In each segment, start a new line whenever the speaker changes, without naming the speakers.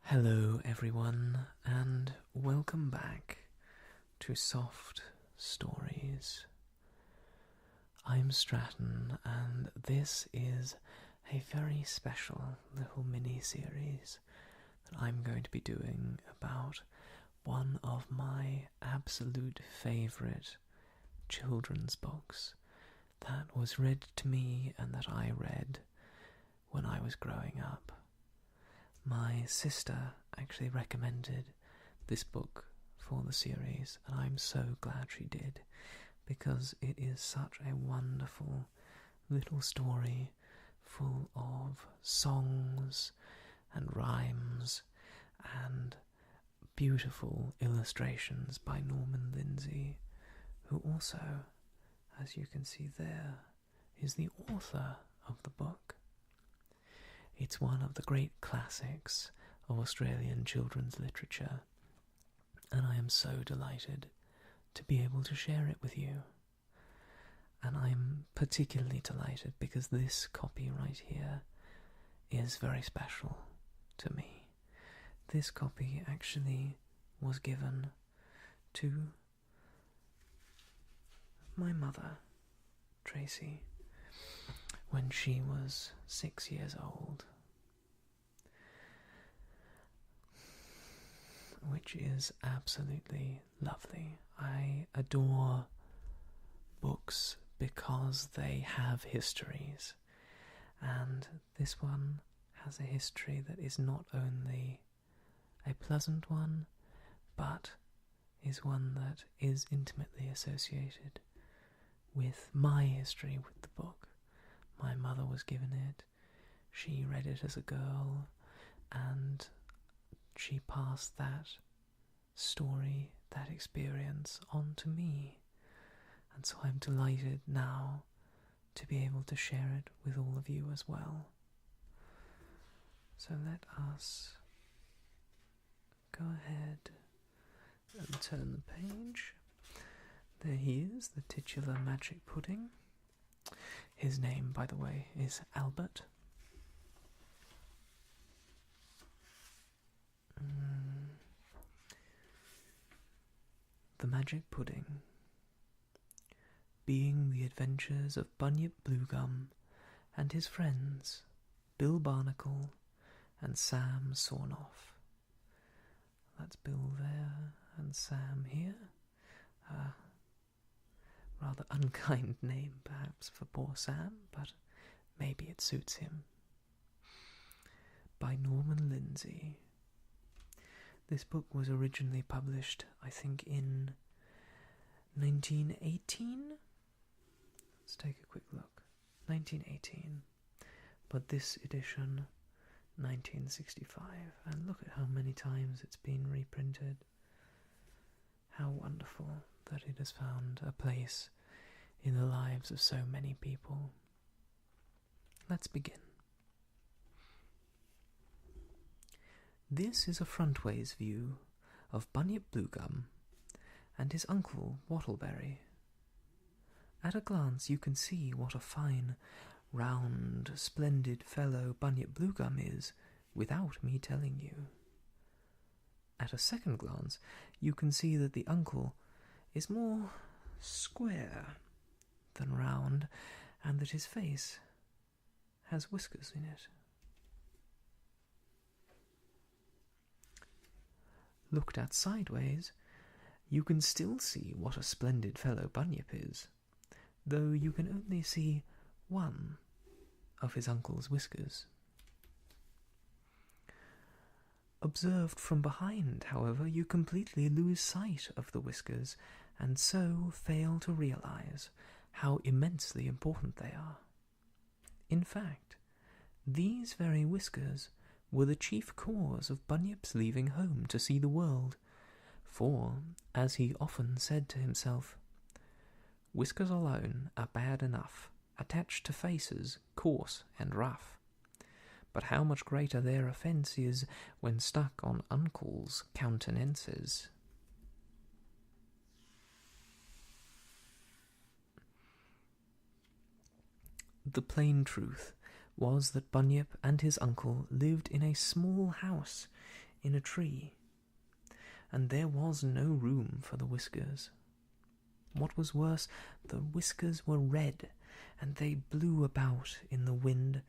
Hello, everyone, and welcome back to Soft Stories. I'm Stratton, and this is a very special little mini-series that I'm going to be doing about one of my absolute favourite children's books that was read to me and that I read when I was growing up. My sister actually recommended this book for the series, and I'm so glad she did, because it is such a wonderful little story full of songs and rhymes and beautiful illustrations by Norman Lindsay, who also, as you can see there, is the author of the book. It's one of the great classics of Australian children's literature, and I am so delighted to be able to share it with you. And I'm particularly delighted because this copy right here is very special to me. This copy actually was given to my mother, Tracy, when she was 6 years old, which is absolutely lovely. I adore books because they have histories, and this one has a history that is not only a pleasant one, but is one that is intimately associated with my history with the book. My mother was given it, she read it as a girl, and she passed that story, that experience, on to me. And so I'm delighted now to be able to share it with all of you as well. So let us go ahead and turn the page. There he is, the titular magic pudding. His name, by the way, is Albert. The Magic Pudding. Being the adventures of Bunyip Bluegum and his friends, Bill Barnacle and Sam Sawnoff. That's Bill there and Sam here. Rather unkind name, perhaps, for poor Sam, but maybe it suits him. By Norman Lindsay. This book was originally published, I think, in 1918? Let's take a quick look. 1918. But this edition, 1965. And look at how many times it's been reprinted. How wonderful that it has found a place in the lives of so many people. Let's begin. This is a frontways view of Bunyip Bluegum and his uncle Wattleberry. At a glance you can see what a fine, round, splendid fellow Bunyip Bluegum is, without me telling you. At a second glance you can see that the uncle is more square than round, and that his face has whiskers in it. Looked at sideways, you can still see what a splendid fellow Bunyip is, though you can only see one of his uncle's whiskers. Observed from behind, however, you completely lose sight of the whiskers, and so fail to realize how immensely important they are. In fact, these very whiskers were the chief cause of Bunyip's leaving home to see the world, for, as he often said to himself, "Whiskers alone are bad enough, attached to faces coarse and rough, but how much greater their offence is when stuck on uncles' countenances." The plain truth was that Bunyip and his uncle lived in a small house in a tree, and there was no room for the whiskers. What was worse, the whiskers were red, and they blew about in the wind,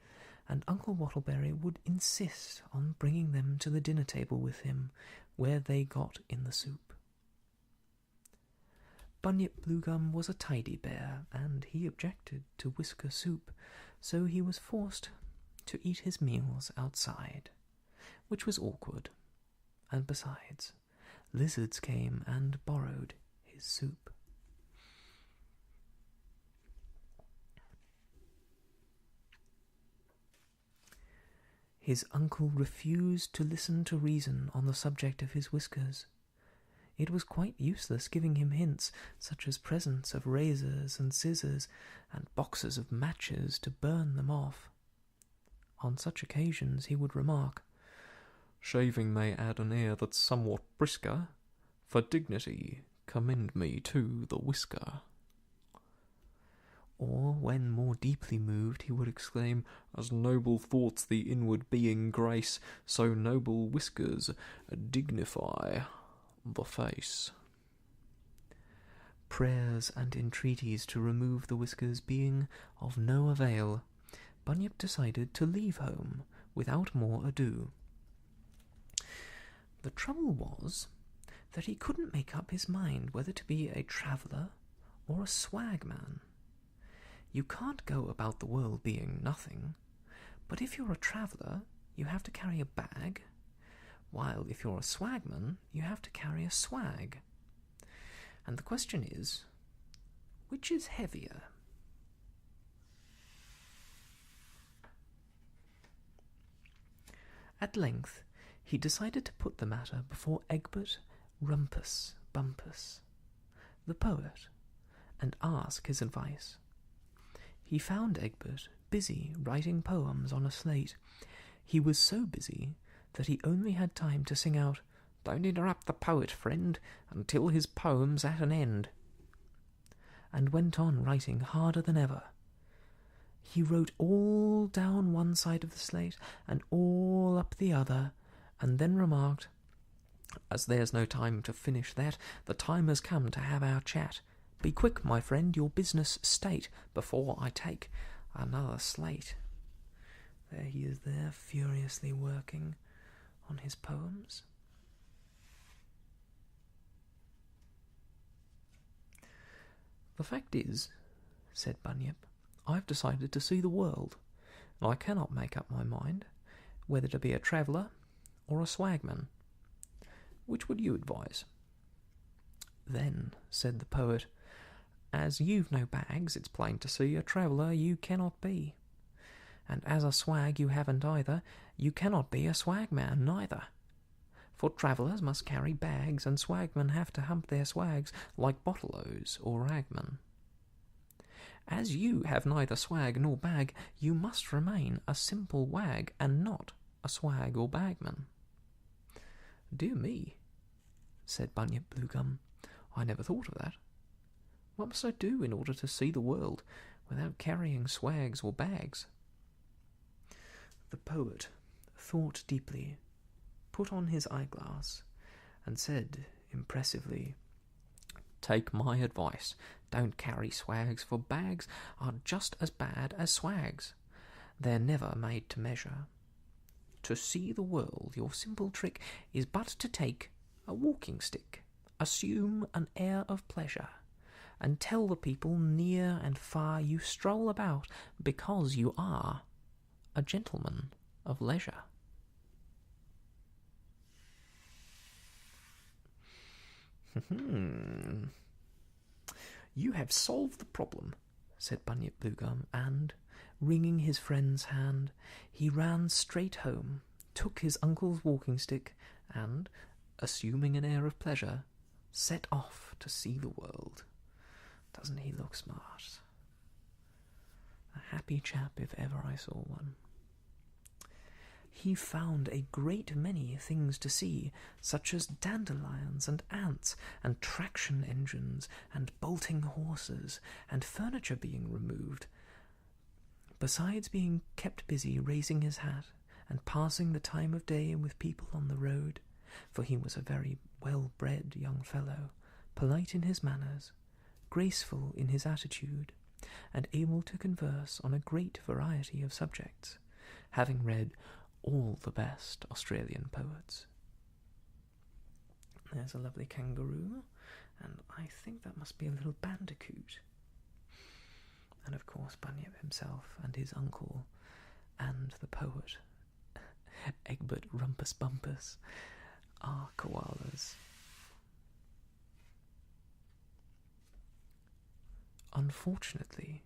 and Uncle Wattleberry would insist on bringing them to the dinner table with him, where they got in the soup. Bunyip Bluegum was a tidy bear, and he objected to whisker soup, so he was forced to eat his meals outside, which was awkward, and besides, lizards came and borrowed his soup. His uncle refused to listen to reason on the subject of his whiskers. It was quite useless giving him hints, such as presents of razors and scissors, and boxes of matches to burn them off. On such occasions he would remark, "Shaving may add an air that's somewhat brisker. For dignity, commend me to the whisker." Or, when more deeply moved, he would exclaim, "As noble thoughts the inward being grace, so noble whiskers dignify the face." Prayers and entreaties to remove the whiskers being of no avail, Bunyip decided to leave home without more ado. The trouble was that he couldn't make up his mind whether to be a traveller or a swagman. You can't go about the world being nothing, but if you're a traveller, you have to carry a bag, while if you're a swagman, you have to carry a swag. And the question is, which is heavier? At length, he decided to put the matter before Egbert Rumpus Bumpus, the poet, and ask his advice. He found Egbert busy writing poems on a slate. He was so busy that he only had time to sing out, "Don't interrupt the poet, friend, until his poem's at an end," and went on writing harder than ever. He wrote all down one side of the slate and all up the other, and then remarked, "As there's no time to finish that, the time has come to have our chat. Be quick, my friend, your business state, before I take another slate." There he is there, furiously working on his poems. "The fact is," said Bunyip, "I've decided to see the world, and I cannot make up my mind whether to be a traveller or a swagman. Which would you advise?" "Then," said the poet, "as you've no bags, it's plain to see a traveller you cannot be. And as a swag you haven't either, you cannot be a swagman neither. For travellers must carry bags, and swagmen have to hump their swags like bottle-os or ragmen. As you have neither swag nor bag, you must remain a simple wag, and not a swag or bagman." "Dear me," said Bunyip Bluegum, "I never thought of that. What must I do in order to see the world without carrying swags or bags?" The poet thought deeply, put on his eyeglass, and said impressively, "Take my advice. Don't carry swags, for bags are just as bad as swags. They're never made to measure. To see the world, your simple trick is but to take a walking stick, assume an air of pleasure, and tell the people near and far you stroll about because you are a gentleman of leisure." "You have solved the problem," said Bunyip Bluegum, and, wringing his friend's hand, he ran straight home, took his uncle's walking stick, and, assuming an air of pleasure, set off to see the world. Doesn't he look smart? A happy chap if ever I saw one. He found a great many things to see, such as dandelions and ants, and traction engines, and bolting horses, and furniture being removed, besides being kept busy raising his hat, and passing the time of day with people on the road. for he was a very well-bred young fellow, polite in his manners, graceful in his attitude, and able to converse on a great variety of subjects, having read all the best Australian poets. There's a lovely kangaroo, and I think that must be a little bandicoot. And of course Bunyip himself and his uncle and the poet Egbert Rumpus Bumpus are koalas. Unfortunately,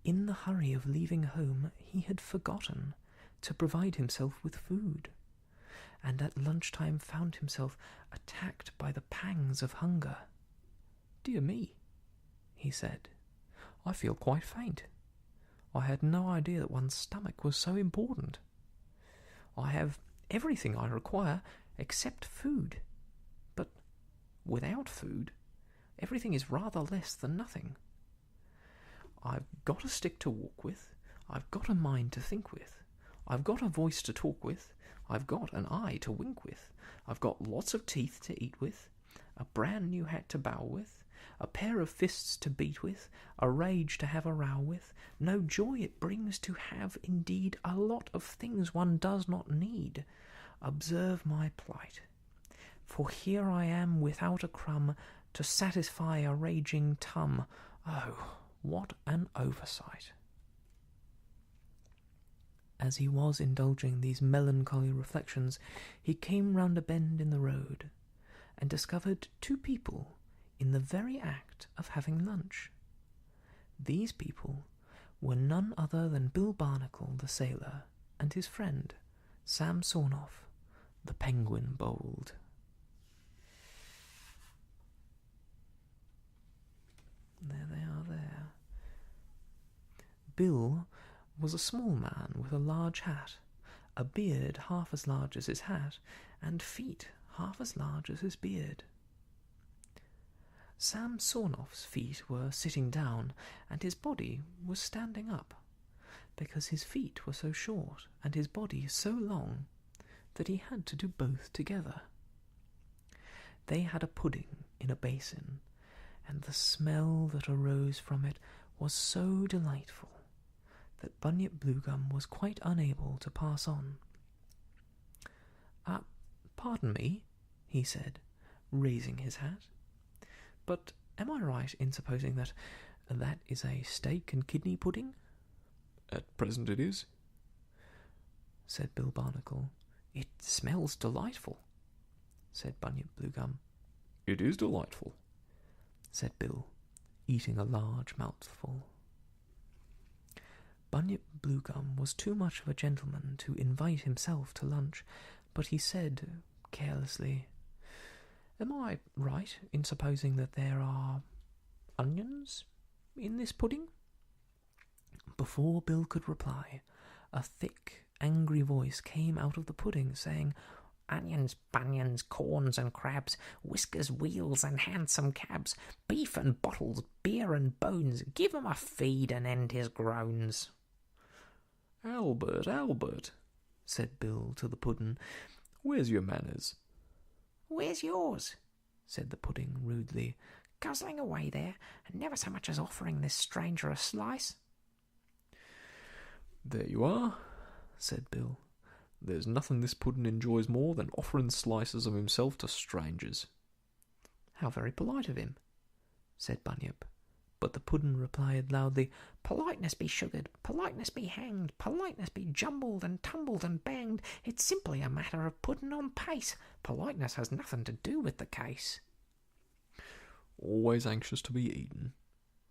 in the hurry of leaving home, he had forgotten to provide himself with food, and at lunchtime found himself attacked by the pangs of hunger. "Dear me," he said, "I feel quite faint. I had no idea that one's stomach was so important. I have everything I require except food, but without food, everything is rather less than nothing. I've got a stick to walk with, I've got a mind to think with, I've got a voice to talk with, I've got an eye to wink with, I've got lots of teeth to eat with, a brand new hat to bow with, a pair of fists to beat with, a rage to have a row with, no joy it brings to have, indeed, a lot of things one does not need. Observe my plight, for here I am without a crumb to satisfy a raging tum. Oh, what an oversight!" As he was indulging these melancholy reflections, he came round a bend in the road, and discovered two people in the very act of having lunch. These people were none other than Bill Barnacle the sailor and his friend Sam Sornoff the penguin bold. There they are there. Bill was a small man with a large hat, a beard half as large as his hat, and feet half as large as his beard. Sam Sornoff's feet were sitting down, and his body was standing up, because his feet were so short and his body so long that he had to do both together. They had a pudding in a basin, and the smell that arose from it was so delightful that Bunyip Bluegum was quite unable to pass on. "Pardon me," he said, raising his hat, "but am I right in supposing that is a steak and kidney pudding?" "At present it is," said Bill Barnacle. "It smells delightful," said Bunyip Bluegum. "It is delightful," said Bill, eating a large mouthful. Bunyip Bluegum was too much of a gentleman to invite himself to lunch, but he said carelessly, "Am I right in supposing that there are onions in this pudding?" Before Bill could reply, a thick, angry voice came out of the pudding, saying, "Onions, bunions, corns and crabs, whiskers, wheels and hansom cabs, beef and bottles, beer and bones, give him a feed and end his groans." Albert," said Bill to the pudding, "where's your manners?" "Where's yours?" said the pudding rudely, "guzzling away there, and never so much as offering this stranger a slice." "There you are," said Bill. "There's nothing this pudding enjoys more than offering slices of himself to strangers." "How very polite of him," said Bunyip. But the pudding replied loudly, "Politeness be sugared, politeness be hanged, politeness be jumbled and tumbled and banged. It's simply a matter of pudding on pace. Politeness has nothing to do with the case." "Always anxious to be eaten,"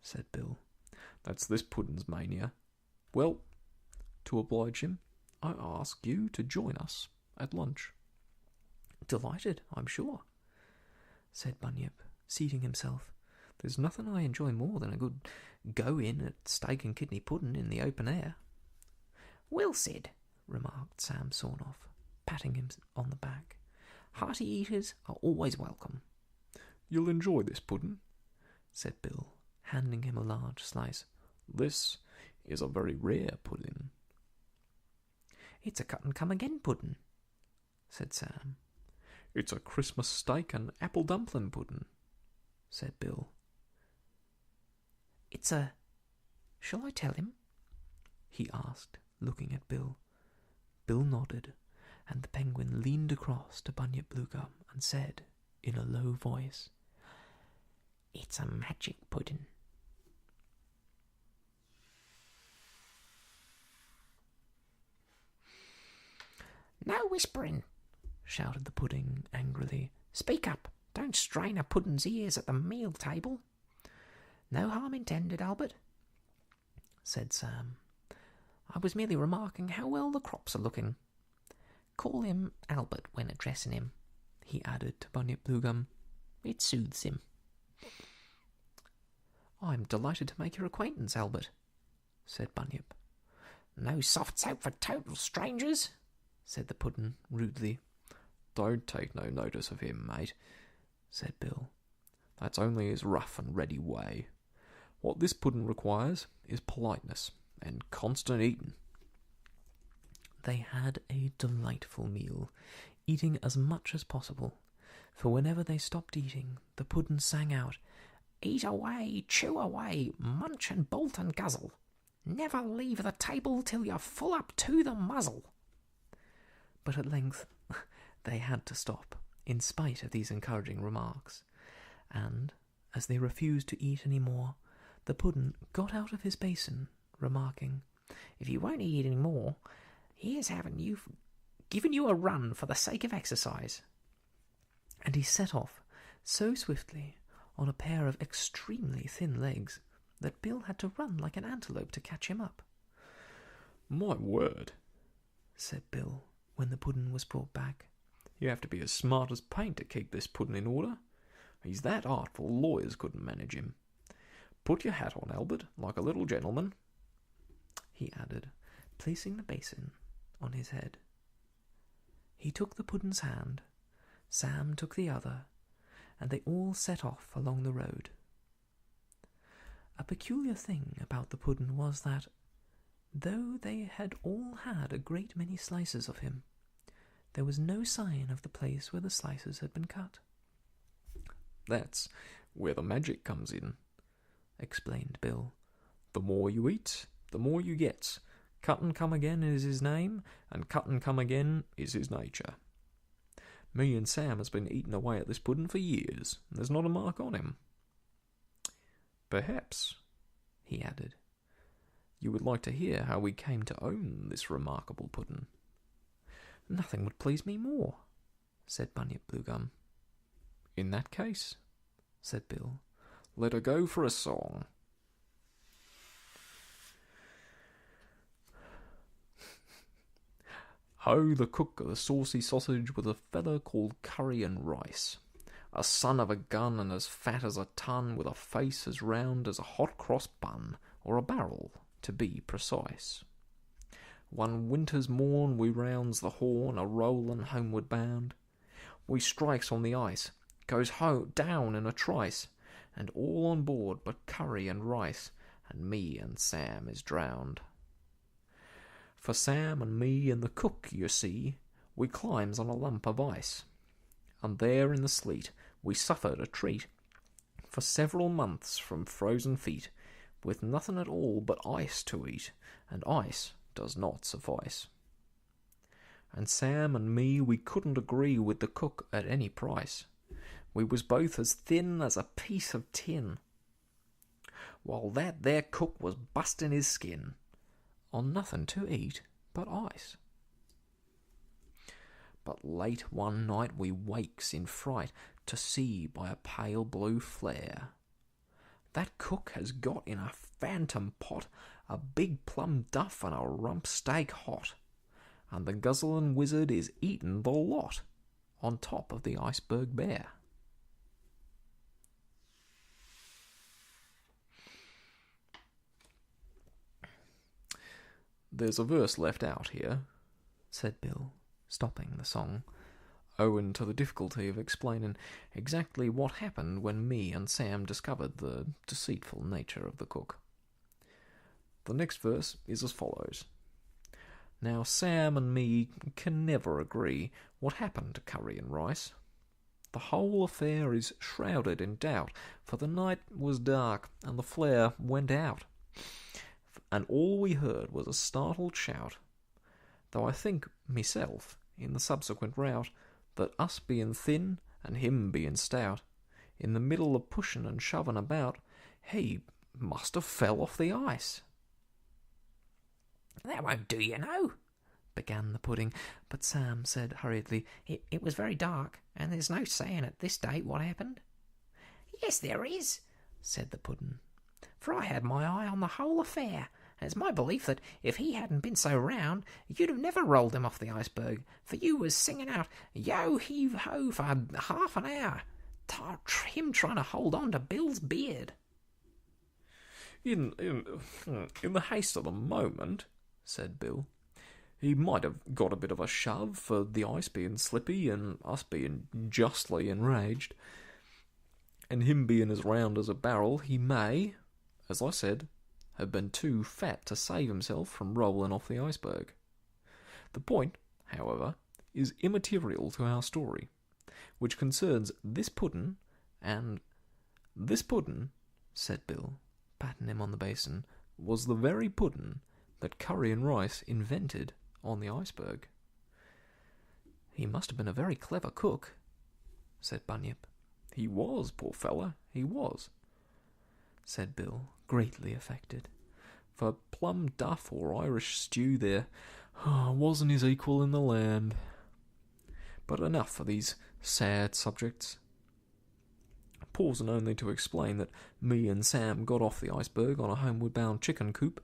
said Bill. "That's this pudding's mania. Well, to oblige him, I ask you to join us at lunch." "Delighted, I'm sure," said Bunyip, seating himself. "There's nothing I enjoy more than a good go-in at steak and kidney pudding in the open air." "Well said," remarked Sam Sornoff, patting him on the back. "Hearty eaters are always welcome." "You'll enjoy this pudding," said Bill, handing him a large slice. "This is a very rare pudding." "It's a cut-and-come-again pudding," said Sam. "It's a Christmas steak and apple dumpling pudding," said Bill.
Shall I tell him?"
he asked, looking at Bill. Bill nodded, and the penguin leaned across to Bunyip Bluegum and said, in a low voice,
"It's a magic pudding." "No whispering," shouted the pudding angrily. "Speak up. Don't strain a pudding's ears at the meal table." "No harm intended, Albert," said Sam. "I was merely remarking how well the crops are looking. Call him Albert when addressing him," he added to Bunyip Bluegum. "It soothes him."
"I'm delighted to make your acquaintance, Albert," said Bunyip.
"No soft soap for total strangers," said the puddin' rudely.
"Don't take no notice of him, mate," said Bill. "That's only his rough and ready way. What this puddin' requires is politeness and constant eating." They had a delightful meal, eating as much as possible, for whenever they stopped eating, the puddin' sang out,
"Eat away, chew away, munch and bolt and guzzle. Never leave the table till you're full up to the muzzle."
But at length they had to stop, in spite of these encouraging remarks, and, as they refused to eat any more, the puddin' got out of his basin, remarking,
"If you won't eat any more, here's giving you a run for the sake of exercise."
And he set off so swiftly on a pair of extremely thin legs that Bill had to run like an antelope to catch him up. "My word," said Bill, when the puddin' was brought back. "You have to be as smart as paint to keep this puddin' in order. He's that artful, lawyers couldn't manage him. Put your hat on, Albert, like a little gentleman," he added, placing the basin on his head. He took the puddin's hand, Sam took the other, and they all set off along the road. A peculiar thing about the puddin' was that, though they had all had a great many slices of him, there was no sign of the place where the slices had been cut. "That's where the magic comes in," explained Bill. "The more you eat, the more you get. Cut and come again is his name, and cut and come again is his nature. Me and Sam has been eating away at this puddin' for years, and there's not a mark on him. Perhaps," he added, "you would like to hear how we came to own this remarkable puddin'." "Nothing would please me more," said Bunyip Bluegum. "In that case," said Bill, "let her go for a song." Ho, the cook of the saucy sausage with a feather called curry and rice, a son of a gun and as fat as a tun, with a face as round as a hot cross bun, or a barrel, to be precise. One winter's morn we rounds the horn, a rollin' homeward bound. We strikes on the ice, goes down in a trice, and all on board but curry and rice, and me and Sam is drowned. For Sam and me and the cook, you see, we climbs on a lump of ice, and there in the sleet we suffered a treat for several months from frozen feet, with nothing at all but ice to eat, and ice does not suffice. And Sam and me, we couldn't agree with the cook at any price. We was both as thin as a piece of tin, while that there cook was busting his skin on nothing to eat but ice. But late one night we wakes in fright to see by a pale blue flare that cook has got in a phantom pot a big plum duff and a rump steak hot, and the guzzlin' wizard is eatin' the lot on top of the iceberg bear. "There's a verse left out here," said Bill, stopping the song, owing to the difficulty of explaining exactly what happened when me and Sam discovered the deceitful nature of the cook. "The next verse is as follows. Now Sam and me can never agree what happened to curry and rice, The whole affair is shrouded in doubt, for the night was dark, and the flare went out, and all we heard was a startled shout, though I think, myself, in the subsequent rout, that us being thin, and him being stout, in the middle of pushing and shoving about, he must have fell off the ice.
"That won't do, you know," began the pudding, but Sam said hurriedly, It was very dark, and there's no saying at this date what happened." "Yes, there is," said the pudding, "for I had my eye on the whole affair, and it's my belief that if he hadn't been so round, you'd have never rolled him off the iceberg, for you was singing out, 'Yo, heave ho,' for half an hour, him trying to hold on to Bill's beard."
In the haste of the moment," said Bill, "he might have got a bit of a shove, for the ice being slippy and us being justly enraged. And him being as round as a barrel, he may, as I said, have been too fat to save himself from rolling off the iceberg. The point, however, is immaterial to our story, which concerns this puddin', and this puddin'," said Bill, patting him on the basin, "was the very puddin' that Curry and Rice invented on the iceberg." "He must have been a very clever cook," said Bunyip. "He was, poor fella, he was," said Bill, greatly affected. "For plum duff or Irish stew there wasn't his equal in the land. But enough for these sad subjects. Pausing only to explain that me and Sam got off the iceberg on a homeward-bound chicken coop,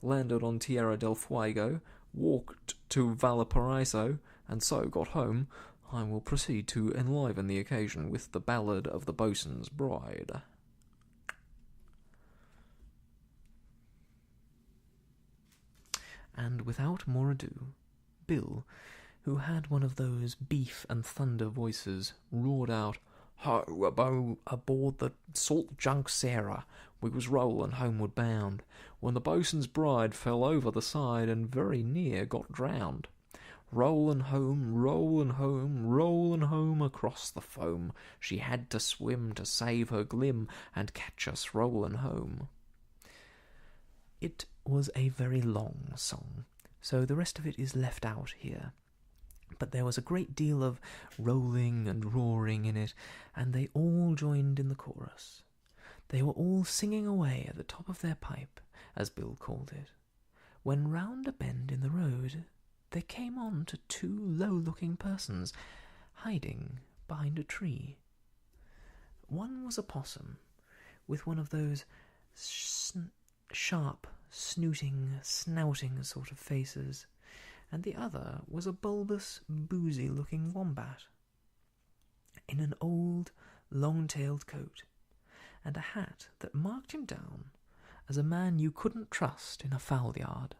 landed on Tierra del Fuego, walked to Valparaiso, and so got home, I will proceed to enliven the occasion with the ballad of the boatswain's bride. And without more ado, Bill, who had one of those beef and thunder voices, roared out, "Ho, aboard the Salt Junk Sarah, we was rolling homeward bound, when the boatswain's bride fell over the side and very near got drowned. Rollin' home, rollin' home, rollin' home across the foam, she had to swim to save her glim and catch us rollin' home." It was a very long song, so the rest of it is left out here. But there was a great deal of rolling and roaring in it, and they all joined in the chorus. They were all singing away at the top of their pipe, as Bill called it, when round a bend in the road they came on to two low-looking persons hiding behind a tree. One was a possum, with one of those sharp, snooting, snouting sort of faces, and the other was a bulbous, boozy-looking wombat, in an old, long-tailed coat, and a hat that marked him down as a man you couldn't trust in a fowl-yard.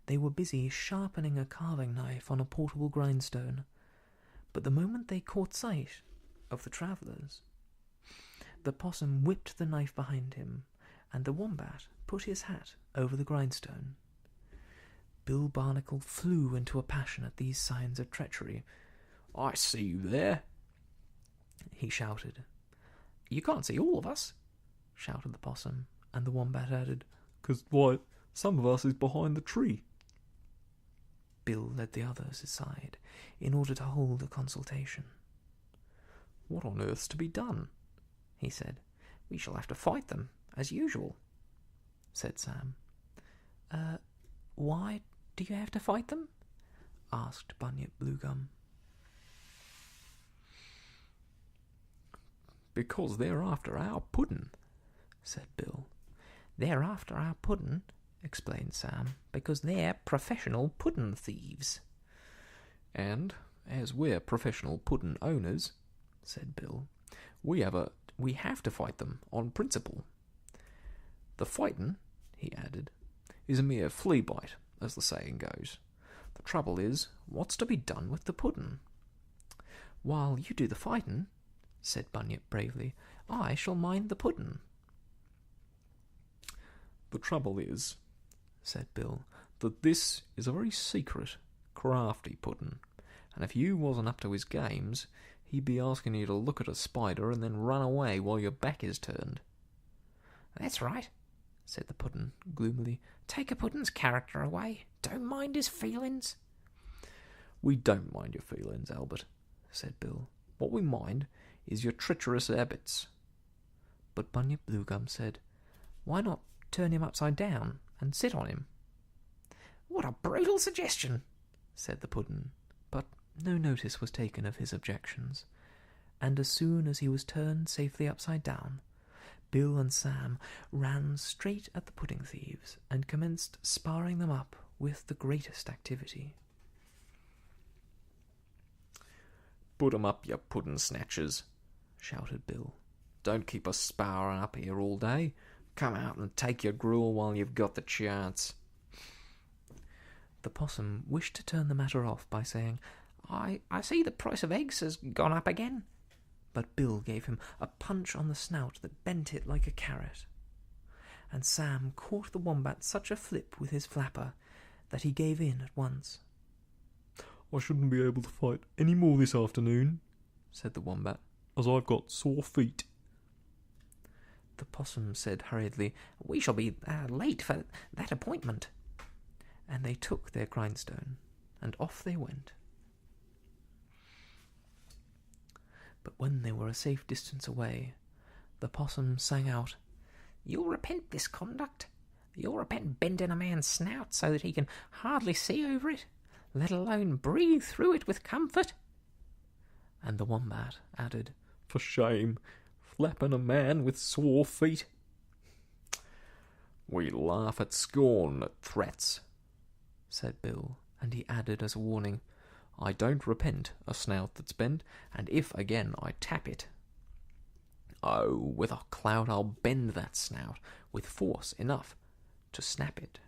They were busy sharpening a carving knife on a portable grindstone, but the moment they caught sight of the travellers, the possum whipped the knife behind him, and the wombat put his hat over the grindstone. Bill Barnacle flew into a passion at these signs of treachery. "I see you there," he shouted. "You can't see all of us," shouted the possum, and the wombat added, "'Cause, why, some of us is behind the tree." Bill led the others aside, in order to hold a consultation. "What on earth's to be done?" he said. "We shall have to fight them, as usual," said Sam. Why do you have to fight them?" asked Bunyip Bluegum. "Because they're after our puddin'," said Bill. "They're after our puddin'," explained Sam, "because they're professional puddin' thieves." "And, as we're professional puddin' owners," said Bill, we have to fight them on principle. The fightin'," he added, "is a mere flea bite, as the saying goes. The trouble is, what's to be done with the puddin'?" "While you do the fightin'," said Bunyip bravely, "I shall mind the puddin'." "The trouble is," said Bill, "that this is a very secret, crafty puddin', and if you wasn't up to his games, He'd be asking you to look at a spider and then run away while your back is turned.
That's right, said the puddin' gloomily. Take a puddin's character away. Don't mind his feelings.
We don't mind your feelings, Albert, said Bill. What we mind is your treacherous habits.
But Bunyip Bluegum said, Why not turn him upside down and sit on him? What a brutal suggestion, said the puddin'. But no notice was taken of his objections, and as soon as he was turned safely upside down, Bill and Sam ran straight at the pudding thieves and commenced sparring them up with the greatest activity.
"Put 'em up, you puddin' snatchers," shouted Bill. "Don't keep us sparring up here all day. Come out and take your gruel while you've got the chance."
The possum wished to turn the matter off by saying, I see the price of eggs has gone up again. But Bill gave him a punch on the snout that bent it like a carrot, and Sam caught the wombat such a flip with his flapper that he gave in at once.
"I shouldn't be able to fight any more this afternoon," said the wombat, "as I've got sore feet."
The possum said hurriedly, We shall be late for that appointment. And they took their grindstone, and off they went. But when they were a safe distance away, the possum sang out, You'll repent this conduct. You'll repent bending a man's snout so that he can hardly see over it, let alone breathe through it with comfort. And the wombat added,
"For shame, flapping a man with sore feet." "We laugh at scorn at threats," said Bill, and he added as a warning, "I don't repent a snout that's bent, and if again I tap it, oh, with a clout I'll bend that snout with force enough to snap it."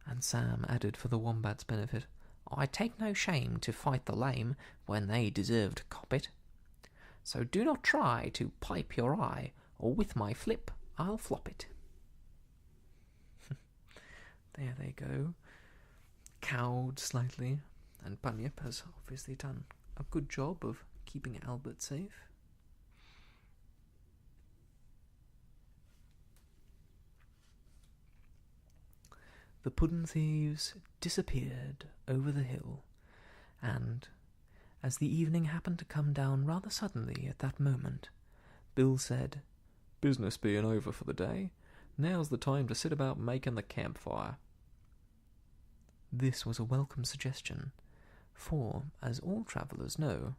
And Sam added for the wombat's benefit, I take no shame to fight the lame when they deserve to cop it. So do not try to pipe your eye, or with my flip I'll flop it. There they go, cowed slightly, and Bunyip has obviously done a good job of keeping Albert safe. The puddin' thieves disappeared over the hill, and, as the evening happened to come down rather suddenly at that moment, Bill said,
"Business being over for the day, now's the time to sit about making the campfire."
This was a welcome suggestion, for, as all travellers know,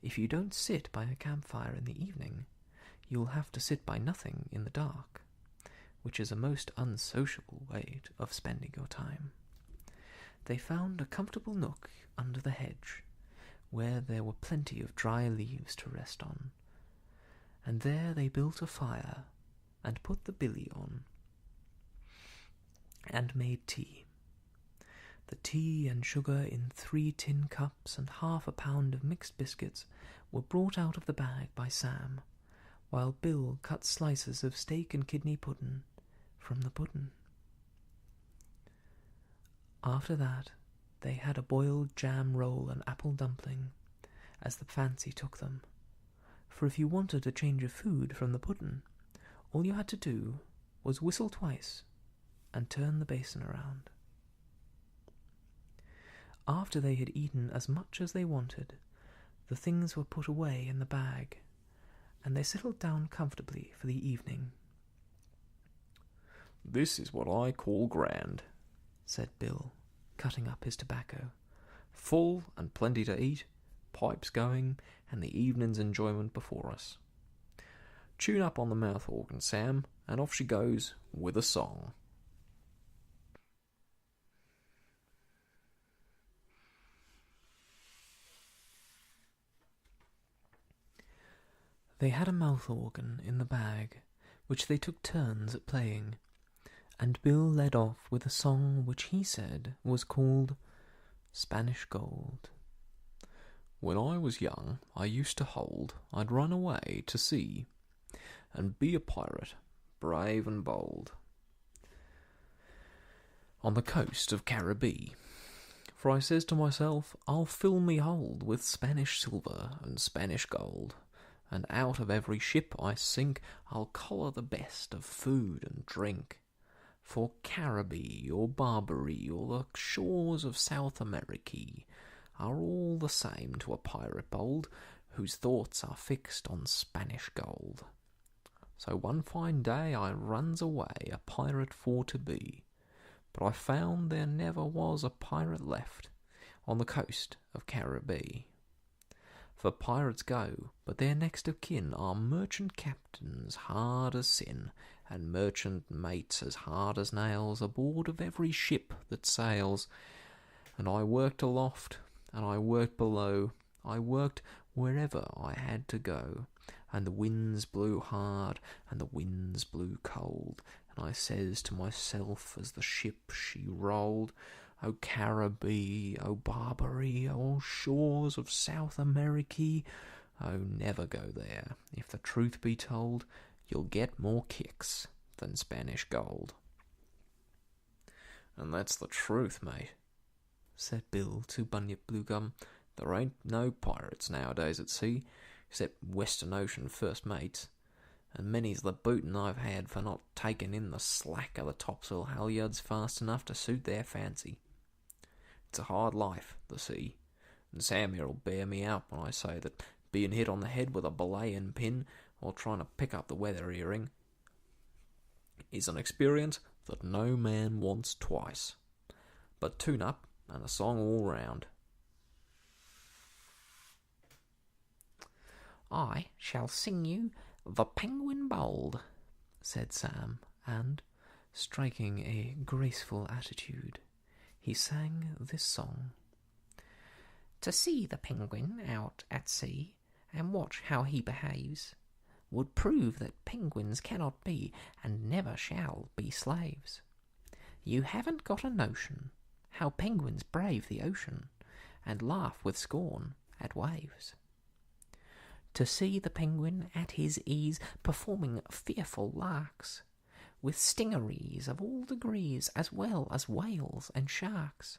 if you don't sit by a campfire in the evening, you'll have to sit by nothing in the dark, which is a most unsociable way of spending your time. They found a comfortable nook under the hedge, where there were plenty of dry leaves to rest on, and there they built a fire, and put the billy on, and made tea. The tea and sugar in 3 tin cups and half a pound of mixed biscuits were brought out of the bag by Sam, while Bill cut slices of steak and kidney pudding from the pudding. After that, they had a boiled jam roll and apple dumpling, as the fancy took them, for if you wanted a change of food from the pudding, all you had to do was whistle twice and turn the basin around. After they had eaten as much as they wanted, the things were put away in the bag, and they settled down comfortably for the evening.
"This is what I call grand,"
said Bill, cutting up his tobacco.
"Full and plenty to eat, pipes going, and the evening's enjoyment before us. Tune up on the mouth organ, Sam, and off she goes with a song."
They had a mouth organ in the bag, which they took turns at playing, and Bill led off with a song which he said was called Spanish Gold.
"When I was young, I used to hold I'd run away to sea, and be a pirate, brave and bold, on the coast of Caribbee. For I says to myself, I'll fill me hold with Spanish silver and Spanish gold, and out of every ship I sink I'll collar the best of food and drink. For Caribbee or Barbary or the shores of South America are all the same to a pirate bold, whose thoughts are fixed on Spanish gold. So one fine day I runs away a pirate for to be, but I found there never was a pirate left on the coast of Caribbee. For pirates go, but their next of kin are merchant captains hard as sin, and merchant mates as hard as nails aboard of every ship that sails. And I worked aloft, and I worked below, I worked wherever I had to go, and the winds blew hard, and the winds blew cold, and I says to myself as the ship she rolled, O Caribbee, O Barbary, O shores of South America, oh, never go there. If the truth be told, you'll get more kicks than Spanish gold. And that's the truth, mate, said Bill to Bunyip Bluegum. There ain't no pirates nowadays at sea, except Western Ocean first mates, and many's the bootin' I've had for not taking in the slack of the topsail halyards fast enough to suit their fancy. It's a hard life, the sea, and Sam here'll bear me out when I say that being hit on the head with a belaying pin or trying to pick up the weather earring is an experience that no man wants twice. But tune up and a song all round.
I shall sing you The Penguin Bold, said Sam, and, striking a graceful attitude, he sang this song. To see the penguin out at sea, and watch how he behaves, would prove that penguins cannot be, and never shall be, slaves. You haven't got a notion how penguins brave the ocean, and laugh with scorn at waves. To see the penguin at his ease, performing fearful larks, with stingarees of all degrees, as well as whales and sharks.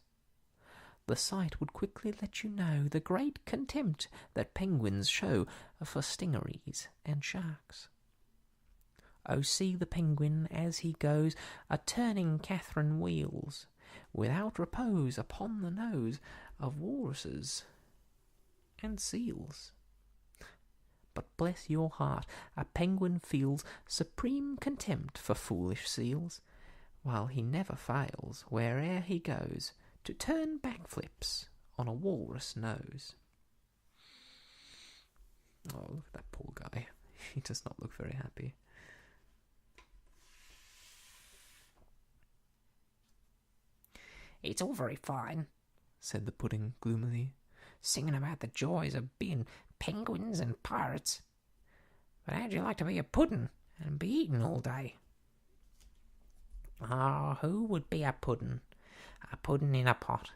The sight would quickly let you know the great contempt that penguins show for stingarees and sharks. Oh, see the penguin as he goes a-turning Catherine wheels, without repose upon the nose of walruses and seals. But bless your heart, a penguin feels supreme contempt for foolish seals, while he never fails, where'er he goes, to turn backflips on a walrus nose. Oh, look at that poor guy. He does not look very happy.
It's all very fine,
said the pudding gloomily,
singing about the joys of being penguins and pirates. But how'd you like to be a puddin' and be eaten all day? Ah, who would be a puddin'? A puddin' in a pot,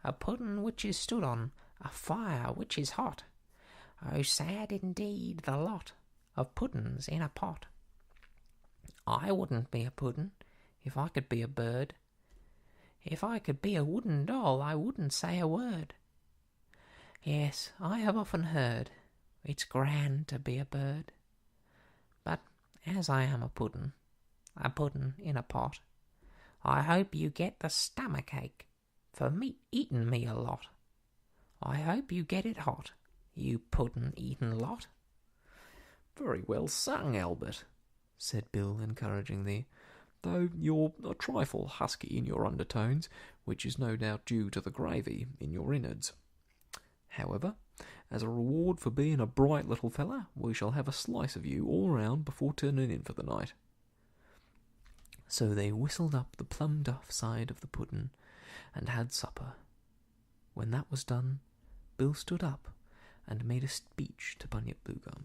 a puddin' which is stood on a fire which is hot. Oh, sad indeed the lot of puddin's in a pot. I wouldn't be a puddin' if I could be a bird. If I could be a wooden doll, I wouldn't say a word. Yes, I have often heard it's grand to be a bird. But as I am a puddin' in a pot, I hope you get the stomach ache for eatin' me a lot. I hope you get it hot, you puddin'-eatin' lot.
Very well sung, Albert, said Bill encouragingly, though you're a trifle husky in your undertones, which is no doubt due to the gravy in your innards. However, as a reward for being a bright little fella, we shall have a slice of you all round before turning in for the night. So they whistled up the plum-duff side of the puddin' and had supper. When that was done, Bill stood up and made a speech to Bunyip Bluegum.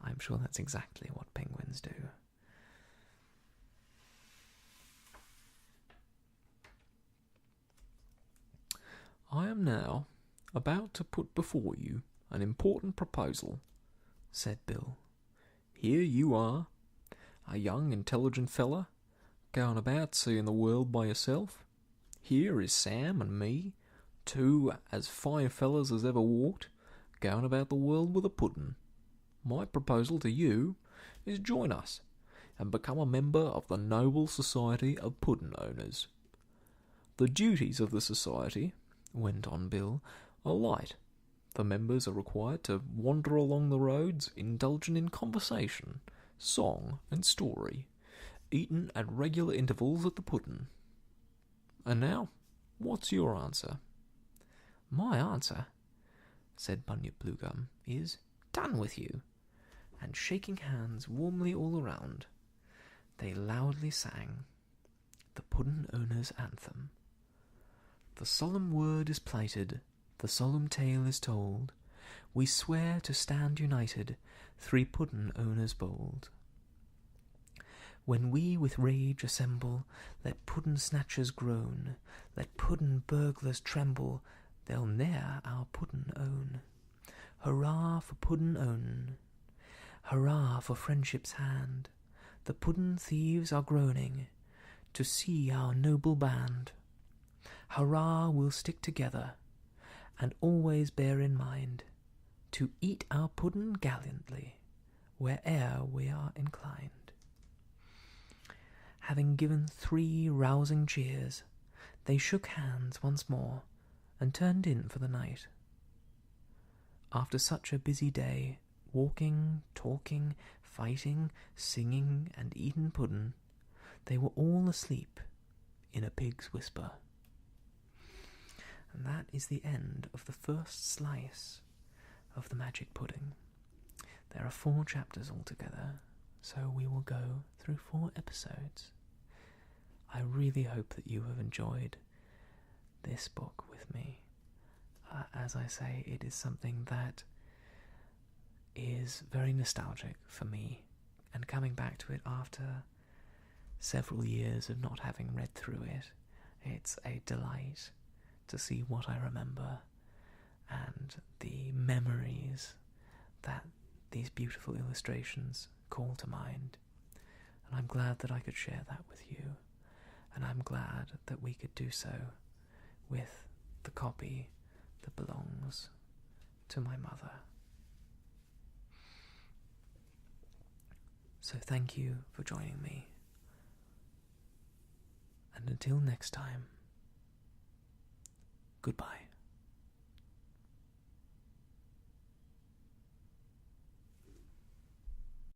I'm sure that's exactly what penguins do. I am now about to put before you an important proposal, said Bill. Here you are, a young, intelligent fella, going about seeing the world by yourself? Here is Sam and me, two as fine fellas as ever walked, going about the world with a pudding. My proposal to you is join us and become a member of the Noble Society of Pudding Owners. The duties of the society, went on Bill, are light. The members are required to wander along the roads, indulging in conversation, song and story, eaten at regular intervals at the pudding. And now, what's your answer?
My answer, said Bunyip Bluegum, is done with you. And shaking hands warmly all around, they loudly sang the Puddin' Owners' Anthem. The solemn word is plighted, the solemn tale is told. We swear to stand united, three puddin' owners bold. When we with rage assemble, let puddin' snatchers groan, let puddin' burglars tremble, they'll ne'er our puddin' own. Hurrah for puddin' ownin', hurrah for friendship's hand, the puddin' thieves are groaning to see our noble band. Hurrah, we'll stick together, and always bear in mind to eat our puddin' gallantly, where'er we are inclined. Having given 3 rousing cheers, they shook hands once more and turned in for the night. After such a busy day, walking, talking, fighting, singing, and eating puddin', they were all asleep in a pig's whisper. And that is the end of the first slice of the magic pudding. There are 4 chapters altogether, so we will go through 4 episodes. I really hope that you have enjoyed this book with me. As I say, it is something that is very nostalgic for me, and coming back to it after several years of not having read through it, it's a delight to see what I remember and the memories that these beautiful illustrations call to mind. And I'm glad that I could share that with you, and I'm glad that we could do so with the copy that belongs to my mother. So thank you for joining me, and until next time, goodbye.